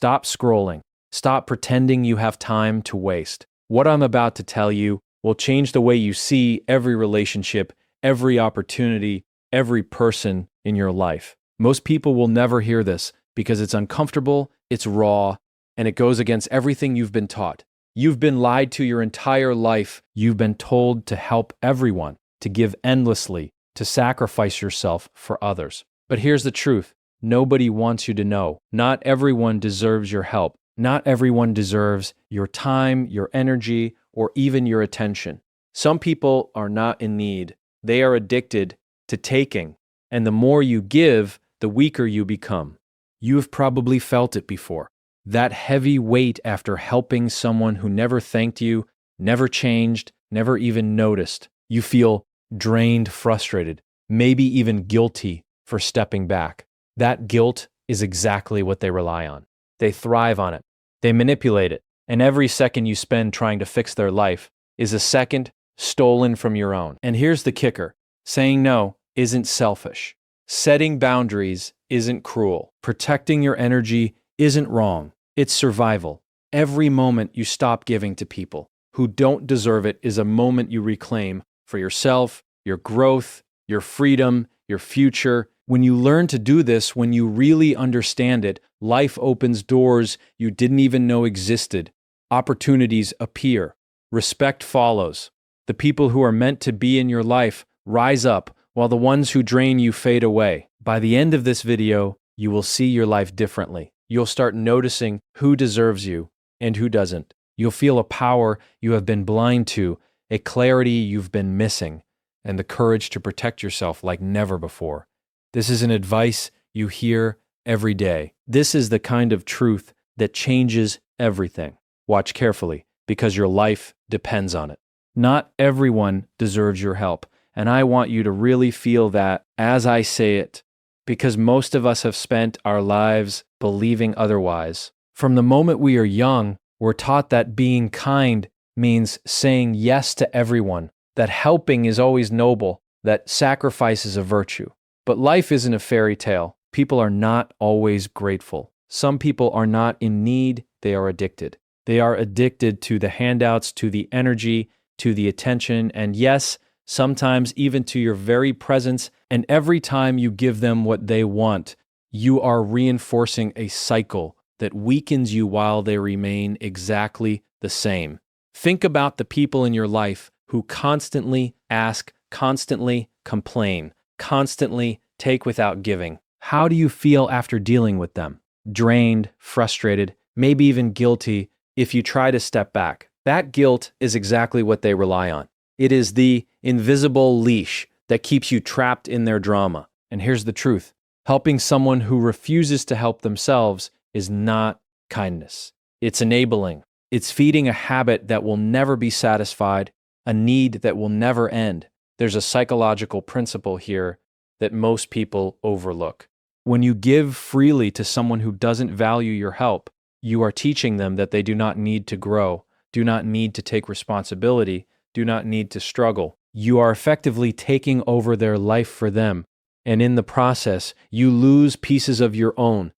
Stop scrolling. Stop pretending you have time to waste. What I'm about to tell you will change the way you see every relationship, every opportunity, every person in your life. Most people will never hear this because it's uncomfortable, it's raw, and it goes against everything you've been taught. You've been lied to your entire life. You've been told to help everyone, to give endlessly, to sacrifice yourself for others. But here's the truth. Nobody wants you to know. Not everyone deserves your help. Not everyone deserves your time, your energy, or even your attention. Some people are not in need. They are addicted to taking. And the more you give, the weaker you become. You have probably felt it before. That heavy weight after helping someone who never thanked you, never changed, never even noticed. You feel drained, frustrated, maybe even guilty for stepping back. That guilt is exactly what they rely on. They thrive on it. They manipulate it. And every second you spend trying to fix their life is a second stolen from your own. And here's the kicker. Saying no isn't selfish. Setting boundaries isn't cruel. Protecting your energy isn't wrong. It's survival. Every moment you stop giving to people who don't deserve it is a moment you reclaim for yourself, your growth, your freedom, your future. When you learn to do this, when you really understand it, life opens doors you didn't even know existed. Opportunities appear. Respect follows. The people who are meant to be in your life rise up, while the ones who drain you fade away. By the end of this video, you will see your life differently. You'll start noticing who deserves you and who doesn't. You'll feel a power you have been blind to, a clarity you've been missing, and the courage to protect yourself like never before. This is an advice you hear every day. This is the kind of truth that changes everything. Watch carefully, because your life depends on it. Not everyone deserves your help, and I want you to really feel that as I say it, because most of us have spent our lives believing otherwise. From the moment we are young, we're taught that being kind means saying yes to everyone, that helping is always noble, that sacrifice is a virtue. But life isn't a fairy tale. People are not always grateful. Some people are not in need, they are addicted. They are addicted to the handouts, to the energy, to the attention, and yes, sometimes even to your very presence. And every time you give them what they want, you are reinforcing a cycle that weakens you while they remain exactly the same. Think about the people in your life who constantly ask, constantly complain, constantly take without giving. How do you feel after dealing with them? Drained, frustrated, maybe even guilty if you try to step back. That guilt is exactly what they rely on. It is the invisible leash that keeps you trapped in their drama. And here's the truth. Helping someone who refuses to help themselves is not kindness. It's enabling. It's feeding a habit that will never be satisfied, a need that will never end. There's a psychological principle here that most people overlook. When you give freely to someone who doesn't value your help, you are teaching them that they do not need to grow, do not need to take responsibility, do not need to struggle. You are effectively taking over their life for them, and in the process, you lose pieces of your own.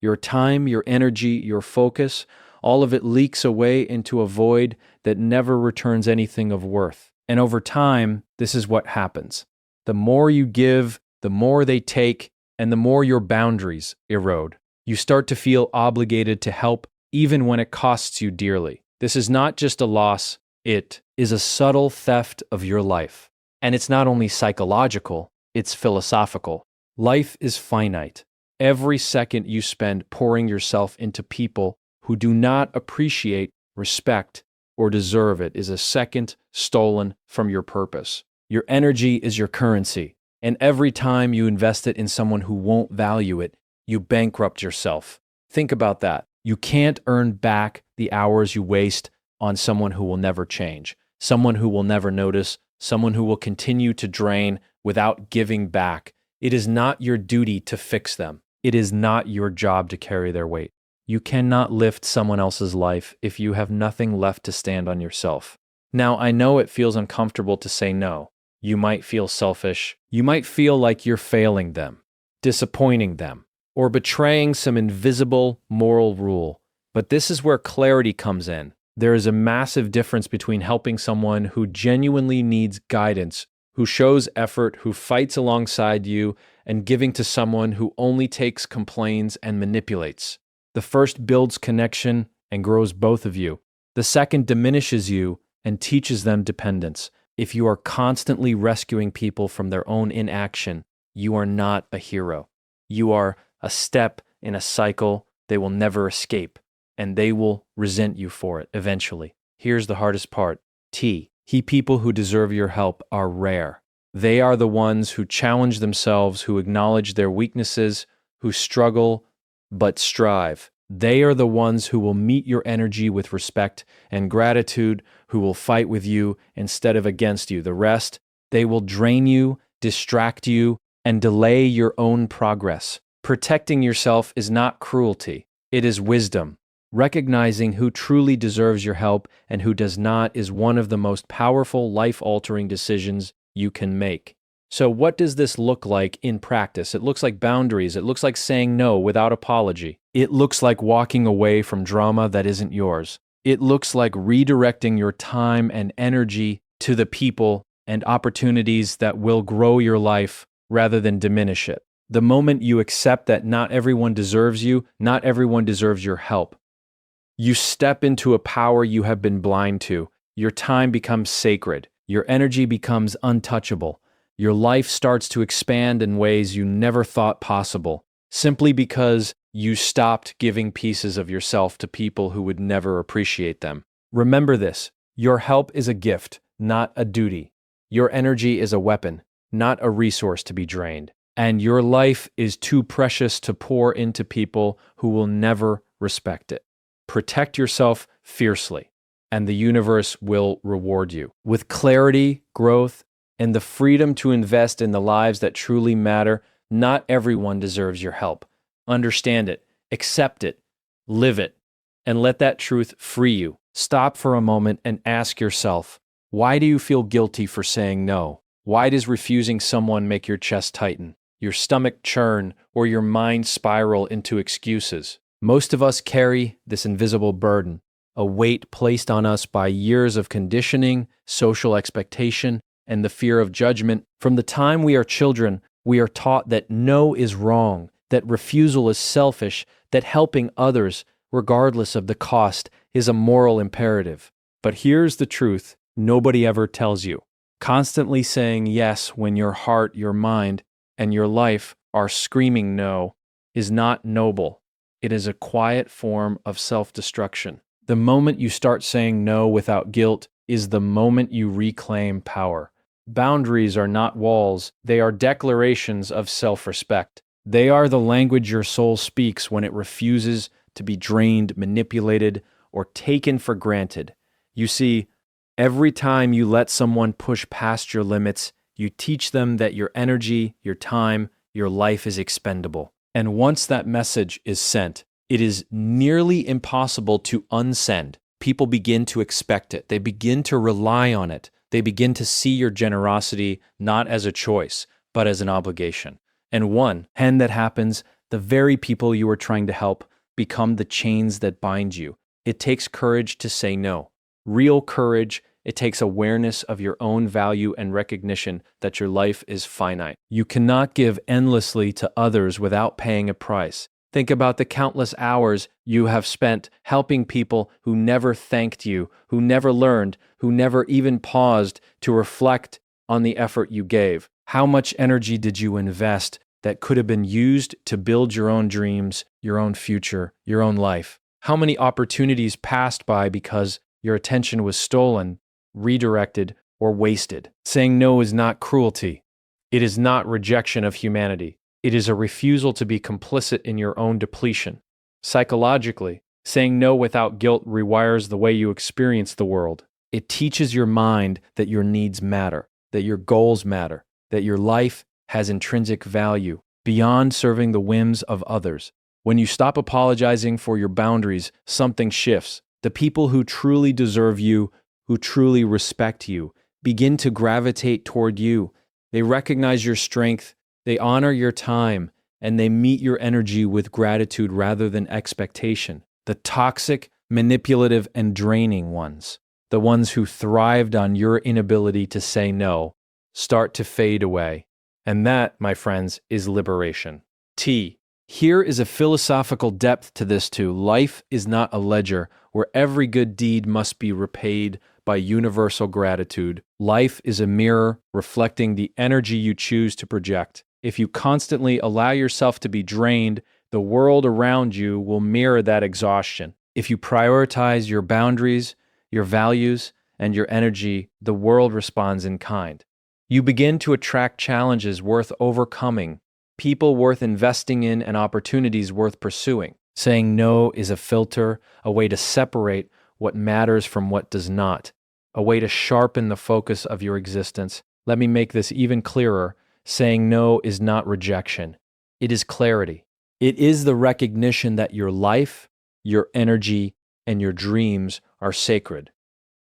Your time, your energy, your focus, all of it leaks away into a void that never returns anything of worth. And over time, this is what happens. The more you give, the more they take, and the more your boundaries erode. You start to feel obligated to help even when it costs you dearly. This is not just a loss, it is a subtle theft of your life. And it's not only psychological, it's philosophical. Life is finite. Every second you spend pouring yourself into people who do not appreciate, respect, or deserve it is a second stolen from your purpose. Your energy is your currency, and every time you invest it in someone who won't value it, you bankrupt yourself. Think about that. You can't earn back the hours you waste on someone who will never change, someone who will never notice, someone who will continue to drain without giving back. It is not your duty to fix them. It is not your job to carry their weight. You cannot lift someone else's life if you have nothing left to stand on yourself. Now, I know it feels uncomfortable to say no. You might feel selfish. You might feel like you're failing them, disappointing them, or betraying some invisible moral rule. But this is where clarity comes in. There is a massive difference between helping someone who genuinely needs guidance, who shows effort, who fights alongside you, and giving to someone who only takes, complains, and manipulates. The first builds connection and grows both of you. The second diminishes you and teaches them dependence. If you are constantly rescuing people from their own inaction, you are not a hero. You are a step in a cycle they will never escape, and they will resent you for it eventually. Here's the hardest part. People who deserve your help are rare. They are the ones who challenge themselves, who acknowledge their weaknesses, who struggle but strive. They are the ones who will meet your energy with respect and gratitude, who will fight with you instead of against you. The rest, they will drain you, distract you, and delay your own progress. Protecting yourself is not cruelty, it is wisdom. Recognizing who truly deserves your help and who does not is one of the most powerful, life-altering decisions you can make. So what does this look like in practice? It looks like boundaries. It looks like saying no without apology. It looks like walking away from drama that isn't yours. It looks like redirecting your time and energy to the people and opportunities that will grow your life rather than diminish it. The moment you accept that not everyone deserves you, not everyone deserves your help, you step into a power you have been blind to. Your time becomes sacred. Your energy becomes untouchable. Your life starts to expand in ways you never thought possible, simply because you stopped giving pieces of yourself to people who would never appreciate them. Remember this: your help is a gift, not a duty. Your energy is a weapon, not a resource to be drained. And your life is too precious to pour into people who will never respect it. Protect yourself fiercely, and the universe will reward you. With clarity, growth, and the freedom to invest in the lives that truly matter, not everyone deserves your help. Understand it, accept it, live it, and let that truth free you. Stop for a moment and ask yourself, why do you feel guilty for saying no? Why does refusing someone make your chest tighten, your stomach churn, or your mind spiral into excuses? Most of us carry this invisible burden, a weight placed on us by years of conditioning, social expectation, and the fear of judgment. From the time we are children, we are taught that no is wrong, that refusal is selfish, that helping others, regardless of the cost, is a moral imperative. But here's the truth nobody ever tells you. Constantly saying yes when your heart, your mind, and your life are screaming no is not noble. It is a quiet form of self-destruction. The moment you start saying no without guilt is the moment you reclaim power. Boundaries are not walls, they are declarations of self-respect. They are the language your soul speaks when it refuses to be drained, manipulated, or taken for granted. You see, every time you let someone push past your limits, you teach them that your energy, your time, your life is expendable. And once that message is sent, it is nearly impossible to unsend. People begin to expect it. They begin to rely on it. They begin to see your generosity not as a choice, but as an obligation. And when that happens, the very people you are trying to help become the chains that bind you. It takes courage to say no. Real courage. It takes awareness of your own value and recognition that your life is finite. You cannot give endlessly to others without paying a price. Think about the countless hours you have spent helping people who never thanked you, who never learned, who never even paused to reflect on the effort you gave. How much energy did you invest that could have been used to build your own dreams, your own future, your own life? How many opportunities passed by because your attention was stolen, redirected, or wasted? Saying no is not cruelty. It is not rejection of humanity. It is a refusal to be complicit in your own depletion. Psychologically, saying no without guilt rewires the way you experience the world. It teaches your mind that your needs matter, that your goals matter, that your life has intrinsic value beyond serving the whims of others. When you stop apologizing for your boundaries, something shifts. The people who truly deserve you, who truly respect you, begin to gravitate toward you. They recognize your strength, they honor your time, and they meet your energy with gratitude rather than expectation. The toxic, manipulative, and draining ones, the ones who thrived on your inability to say no, start to fade away. And that, my friends, is liberation. T. Here is a philosophical depth to this too. Life is not a ledger where every good deed must be repaid by universal gratitude. Life is a mirror reflecting the energy you choose to project. If you constantly allow yourself to be drained, the world around you will mirror that exhaustion. If you prioritize your boundaries, your values, and your energy, the world responds in kind. You begin to attract challenges worth overcoming, people worth investing in, and opportunities worth pursuing. Saying no is a filter, a way to separate what matters from what does not, a way to sharpen the focus of your existence. Let me make this even clearer. Saying no is not rejection. It is clarity. It is the recognition that your life, your energy, and your dreams are sacred.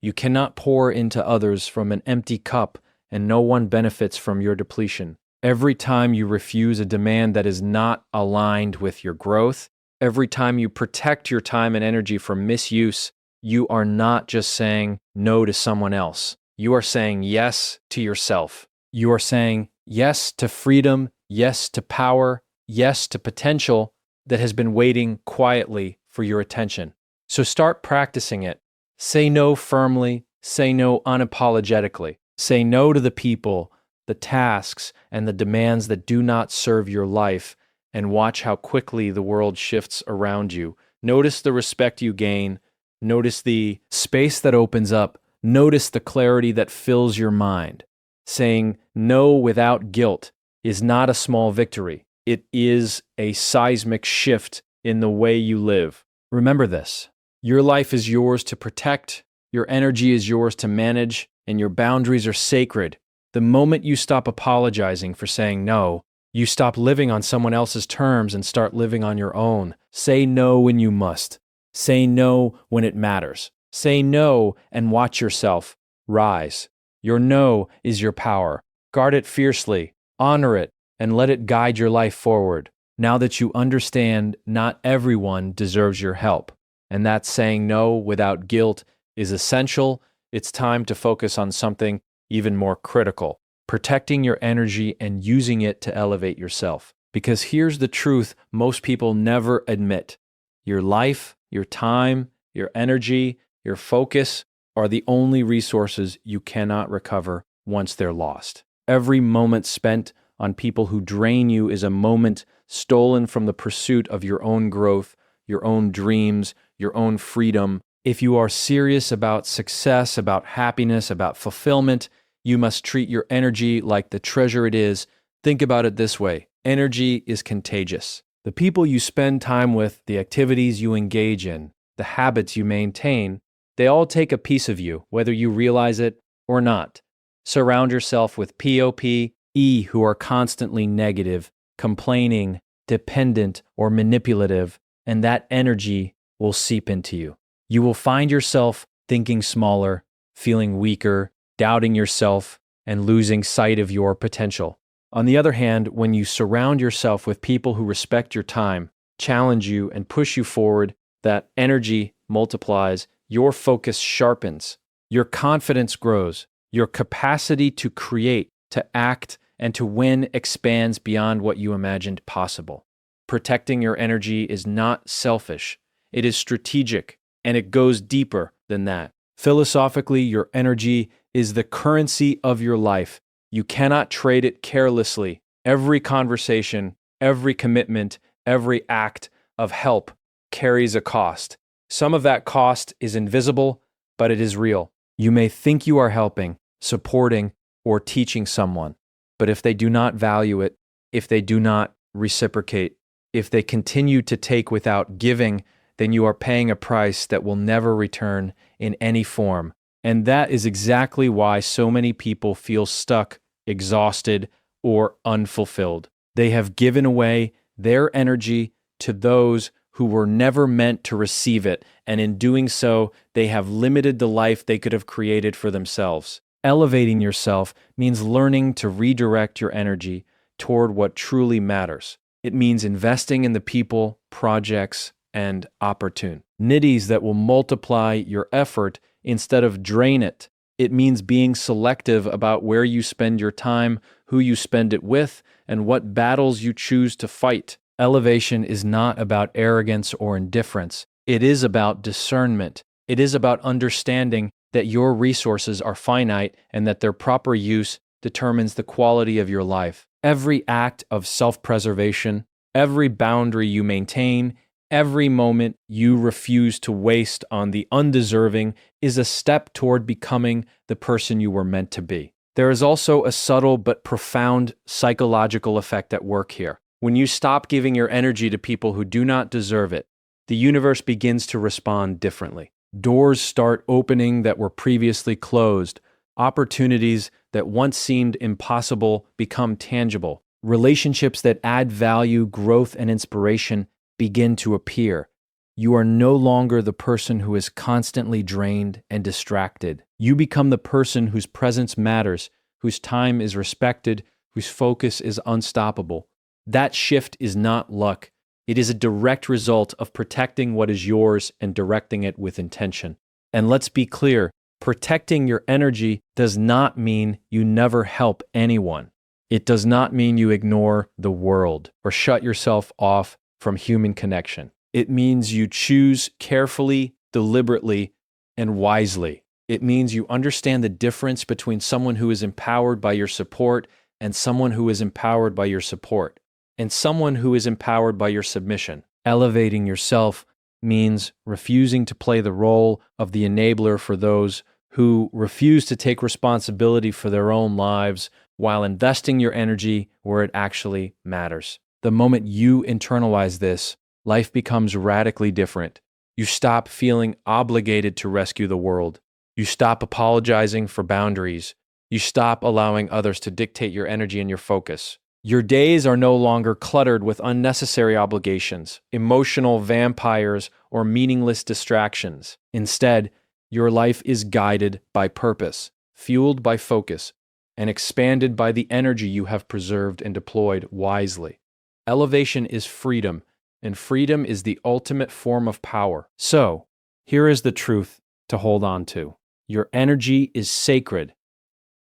You cannot pour into others from an empty cup, and no one benefits from your depletion. Every time you refuse a demand that is not aligned with your growth, every time you protect your time and energy from misuse, you are not just saying no to someone else. You are saying yes to yourself. You are saying yes to freedom, yes to power, yes to potential that has been waiting quietly for your attention. So start practicing it. Say no firmly, say no unapologetically. Say no to the people, the tasks, and the demands that do not serve your life, and watch how quickly the world shifts around you. Notice the respect you gain. Notice the space that opens up. Notice the clarity that fills your mind. Saying no without guilt is not a small victory. It is a seismic shift in the way you live. Remember this. Your life is yours to protect, your energy is yours to manage, and your boundaries are sacred. The moment you stop apologizing for saying no, you stop living on someone else's terms and start living on your own. Say no when you must. Say no when it matters. Say no and watch yourself rise. Your no is your power. Guard it fiercely, honor it, and let it guide your life forward. Now that you understand not everyone deserves your help, and that saying no without guilt is essential, it's time to focus on something even more critical, protecting your energy and using it to elevate yourself. Because here's the truth most people never admit. Your life, your time, your energy, your focus are the only resources you cannot recover once they're lost. Every moment spent on people who drain you is a moment stolen from the pursuit of your own growth, your own dreams, your own freedom. If you are serious about success, about happiness, about fulfillment, you must treat your energy like the treasure it is. Think about it this way. Energy is contagious. The people you spend time with, the activities you engage in, the habits you maintain, they all take a piece of you, whether you realize it or not. Surround yourself with POPE who are constantly negative, complaining, dependent, or manipulative, and that energy will seep into you. You will find yourself thinking smaller, feeling weaker, doubting yourself, and losing sight of your potential. On the other hand, when you surround yourself with people who respect your time, challenge you, and push you forward, that energy multiplies, your focus sharpens, your confidence grows, your capacity to create, to act, and to win expands beyond what you imagined possible. Protecting your energy is not selfish, it is strategic, and it goes deeper than that. Philosophically, your energy is the currency of your life. You cannot trade it carelessly. Every conversation, every commitment, every act of help carries a cost. Some of that cost is invisible, but it is real. You may think you are helping, supporting, or teaching someone, but if they do not value it, if they do not reciprocate, if they continue to take without giving, then you are paying a price that will never return in any form. And that is exactly why so many people feel stuck, exhausted, or unfulfilled. They have given away their energy to those who were never meant to receive it, and in doing so, they have limited the life they could have created for themselves. Elevating yourself means learning to redirect your energy toward what truly matters. It means investing in the people, projects, and opportunities that will multiply your effort instead of drain it. It means being selective about where you spend your time, who you spend it with, and what battles you choose to fight. Elevation is not about arrogance or indifference. It is about discernment. It is about understanding that your resources are finite and that their proper use determines the quality of your life. Every act of self-preservation, every boundary you maintain, every moment you refuse to waste on the undeserving is a step toward becoming the person you were meant to be. There is also a subtle but profound psychological effect at work here. When you stop giving your energy to people who do not deserve it, the universe begins to respond differently. Doors start opening that were previously closed. Opportunities that once seemed impossible become tangible. Relationships that add value, growth, and inspiration begin to appear. You are no longer the person who is constantly drained and distracted. You become the person whose presence matters, whose time is respected, whose focus is unstoppable. That shift is not luck. It is a direct result of protecting what is yours and directing it with intention. And let's be clear, protecting your energy does not mean you never help anyone. It does not mean you ignore the world or shut yourself off from human connection. It means you choose carefully, deliberately, and wisely. It means you understand the difference between someone who is empowered by your support and someone who is empowered by your support, and someone who is empowered by your submission. Elevating yourself means refusing to play the role of the enabler for those who refuse to take responsibility for their own lives while investing your energy where it actually matters. The moment you internalize this, life becomes radically different. You stop feeling obligated to rescue the world. You stop apologizing for boundaries. You stop allowing others to dictate your energy and your focus. Your days are no longer cluttered with unnecessary obligations, emotional vampires, or meaningless distractions. Instead, your life is guided by purpose, fueled by focus, and expanded by the energy you have preserved and deployed wisely. Elevation is freedom, and freedom is the ultimate form of power. So, here is the truth to hold on to. Your energy is sacred.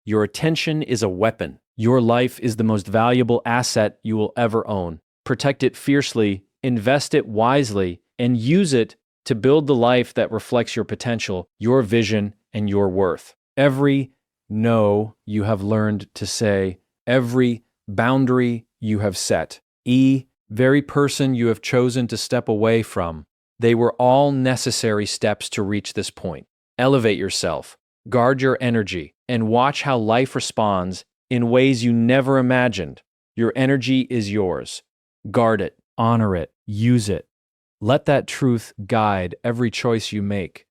Your attention is a weapon. Your life is the most valuable asset you will ever own. Protect it fiercely, invest it wisely, and use it to build the life that reflects your potential, your vision, and your worth. Every no you have learned to say, every boundary you have set, very person you have chosen to step away from, they were all necessary steps to reach this point. Elevate yourself, guard your energy, and watch how life responds in ways you never imagined. Your energy is yours. Guard it, honor it, use it. Let that truth guide every choice you make.